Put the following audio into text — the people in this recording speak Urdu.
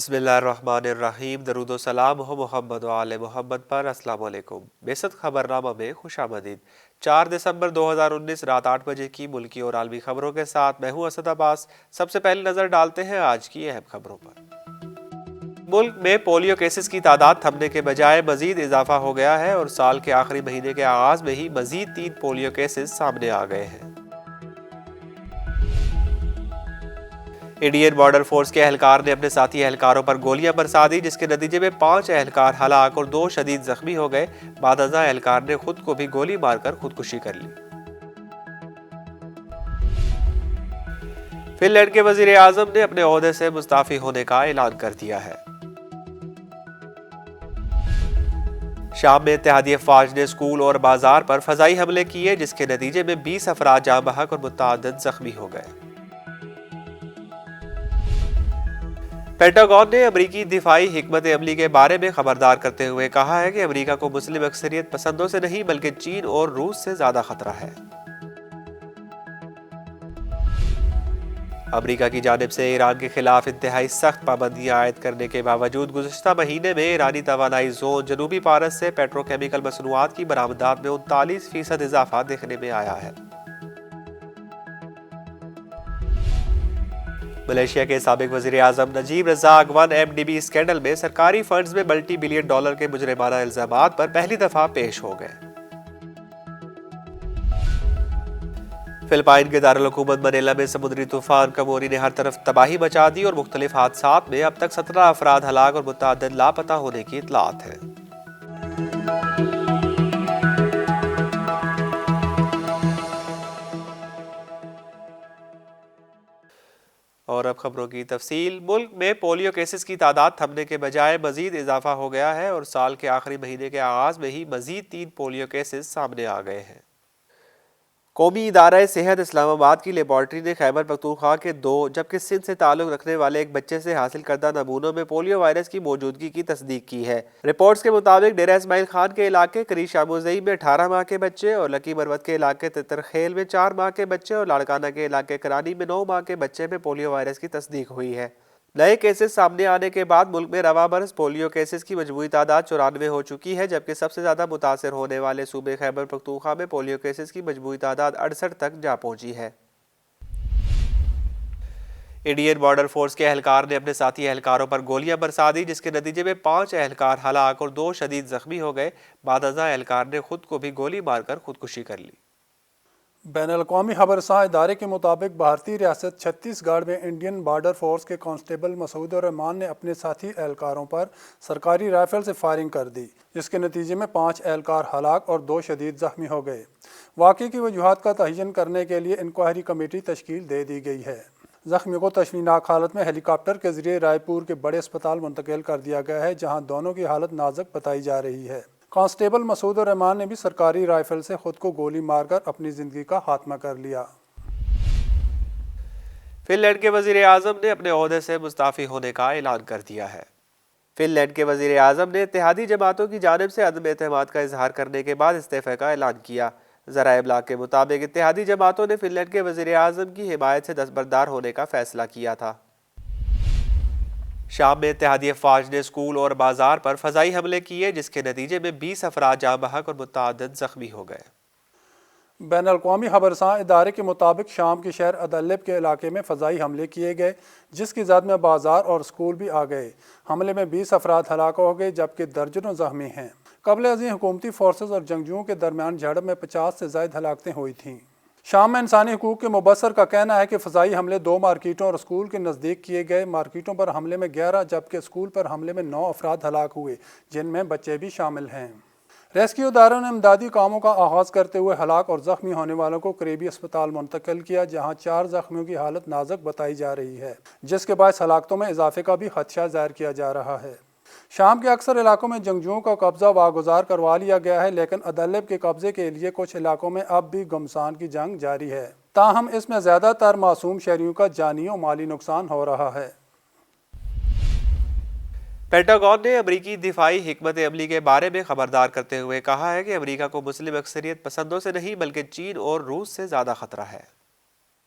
بسم اللہ الرحمن الرحیم۔ درود و سلام ہو محمد و آل محمد پر۔ السلام علیکم۔ بیست خبرنامہ میں خوش آمدید۔ 4 دسمبر 2019 رات 8 بجے کی ملکی اور عالمی خبروں کے ساتھ میں ہوں اسد عباس۔ سب سے پہلے نظر ڈالتے ہیں آج کی اہم خبروں پر۔ ملک میں پولیو کیسز کی تعداد تھمنے کے بجائے مزید اضافہ ہو گیا ہے اور سال کے آخری مہینے کے آغاز میں ہی مزید 3 پولیو کیسز سامنے آ گئے ہیں۔ انڈین بارڈر فورس کے اہلکار نے اپنے ساتھی اہلکاروں پر گولیاں برسا دی، جس کے نتیجے میں 5 اہلکار ہلاک اور 2 شدید زخمی ہو گئے۔ بعد ازاں اہلکار نے خود کو بھی گولی مار کر خودکشی کر لی۔ فن لینڈ کے وزیر اعظم نے اپنے عہدے سے مستعفی ہونے کا اعلان کر دیا ہے۔ شام میں اتحادی افواج نے اسکول اور بازار پر فضائی حملے کیے، جس کے نتیجے میں 20 افراد جاں بحق اور متعدد زخمی ہو گئے۔ پینٹاگون نے امریکی دفاعی حکمت عملی کے بارے میں خبردار کرتے ہوئے کہا ہے کہ امریکہ کو مسلم اکثریت پسندوں سے نہیں بلکہ چین اور روس سے زیادہ خطرہ ہے۔ امریکہ کی جانب سے ایران کے خلاف انتہائی سخت پابندیاں عائد کرنے کے باوجود گزشتہ مہینے میں ایرانی توانائی زون جنوبی فارس سے پیٹروکیمیکل مصنوعات کی برآمدات میں 39% اضافہ دیکھنے میں آیا ہے۔ ملیشیا کے سابق وزیر اعظم نجیب رزاق 1MDB اسکینڈل میں سرکاری فنڈز میں ملٹی بلین ڈالر کے مجرمانہ الزامات پر پہلی دفعہ پیش ہو گئے۔ فلپائن کے دارالحکومت منیلا میں سمندری طوفان کموری نے ہر طرف تباہی مچا دی اور مختلف حادثات میں اب تک 17 افراد ہلاک اور متعدد لاپتہ ہونے کی اطلاعات ہیں۔ اور اب خبروں کی تفصیل۔ ملک میں پولیو کیسز کی تعداد تھمنے کے بجائے مزید اضافہ ہو گیا ہے اور سال کے آخری مہینے کے آغاز میں ہی مزید 3 پولیو کیسز سامنے آ گئے ہیں۔ قومی ادارہ صحت اسلام آباد کی لیبارٹری نے خیبر پختونخوا کے 2 جبکہ سندھ سے تعلق رکھنے والے ایک بچے سے حاصل کردہ نمونوں میں پولیو وائرس کی موجودگی کی تصدیق کی ہے۔ رپورٹس کے مطابق ڈیرہ اسماعیل خان کے علاقے کریش شاموزئی میں 18 ماہ کے بچے اور لکی مروت کے علاقے تترخیل میں 4 ماہ کے بچے اور لاڑکانہ کے علاقے کرانی میں 9 ماہ کے بچے میں پولیو وائرس کی تصدیق ہوئی ہے۔ نئے کیسز سامنے آنے کے بعد ملک میں رواں برس پولیو کیسز کی مجموعی تعداد 94 ہو چکی ہے، جبکہ سب سے زیادہ متاثر ہونے والے صوبے خیبر پختونخوا میں پولیو کیسز کی مجموعی تعداد 68 تک جا پہنچی ہے۔ انڈین بارڈر فورس کے اہلکار نے اپنے ساتھی اہلکاروں پر گولیاں برسا دی، جس کے نتیجے میں 5 اہلکار ہلاک اور 2 شدید زخمی ہو گئے۔ بعد ازاں اہلکار نے خود کو بھی گولی مار کر خودکشی کر لی۔ بین الاقوامی خبرساں ادارے کے مطابق بھارتی ریاست چھتیس گڑھ میں انڈین بارڈر فورس کے کانسٹیبل مسعود الرحمان نے اپنے ساتھی اہلکاروں پر سرکاری رائفل سے فائرنگ کر دی، جس کے نتیجے میں 5 اہلکار ہلاک اور 2 شدید زخمی ہو گئے۔ واقعے کی وجوہات کا تعین کرنے کے لیے انکوائری کمیٹی تشکیل دے دی گئی ہے۔ زخمیوں کو تشویشناک حالت میں ہیلی کاپٹر کے ذریعے رائے پور کے بڑے اسپتال منتقل کر دیا گیا ہے، جہاں دونوں کی حالت نازک بتائی جا رہی ہے۔ کانسٹیبل مسعود الرحمان نے بھی سرکاری رائفل سے خود کو گولی مار کر اپنی زندگی کا خاتمہ کر لیا۔ فن لینڈ کے وزیر اعظم نے اپنے عہدے سے مستعفی ہونے کا اعلان کر دیا ہے۔ فن لینڈ کے وزیر اعظم نے اتحادی جماعتوں کی جانب سے عدم اعتماد کا اظہار کرنے کے بعد استعفے کا اعلان کیا۔ ذرائع ابلاغ کے مطابق اتحادی جماعتوں نے فن لینڈ کے وزیر اعظم کی حمایت سے دستبردار ہونے کا فیصلہ کیا تھا۔ شام میں اتحادی افواج نے اسکول اور بازار پر فضائی حملے کیے، جس کے نتیجے میں 20 افراد جاں بحق اور متعدد زخمی ہو گئے۔ بین الاقوامی خبرساں ادارے کے مطابق شام کے شہر ادلب کے علاقے میں فضائی حملے کیے گئے، جس کی زد میں بازار اور اسکول بھی آ گئے۔ حملے میں 20 افراد ہلاک ہو گئے جبکہ درجنوں زخمی ہیں۔ قبل ازیں حکومتی فورسز اور جنگجوؤں کے درمیان جھڑپ میں 50 سے زائد ہلاکتیں ہوئی تھیں۔ شام میں انسانی حقوق کے مبصر کا کہنا ہے کہ فضائی حملے 2 مارکیٹوں اور اسکول کے نزدیک کیے گئے۔ مارکیٹوں پر حملے میں 11 جبکہ اسکول پر حملے میں 9 افراد ہلاک ہوئے، جن میں بچے بھی شامل ہیں۔ ریسکیو اداروں نے امدادی کاموں کا آغاز کرتے ہوئے ہلاک اور زخمی ہونے والوں کو قریبی اسپتال منتقل کیا، جہاں 4 زخمیوں کی حالت نازک بتائی جا رہی ہے، جس کے باعث ہلاکتوں میں اضافے کا بھی خدشہ ظاہر کیا جا رہا ہے۔ شام کے اکثر علاقوں میں جنگجوؤں کا قبضہ واگزار کروا لیا گیا ہے، لیکن ادلب کے قبضے کے لیے کچھ علاقوں میں اب بھی گھمسان کی جنگ جاری ہے، تاہم اس میں زیادہ تر معصوم شہریوں کا جانی و مالی نقصان ہو رہا ہے۔ پینٹاگون نے امریکی دفاعی حکمت عملی کے بارے میں خبردار کرتے ہوئے کہا ہے کہ امریکہ کو مسلم اکثریت پسندوں سے نہیں بلکہ چین اور روس سے زیادہ خطرہ ہے۔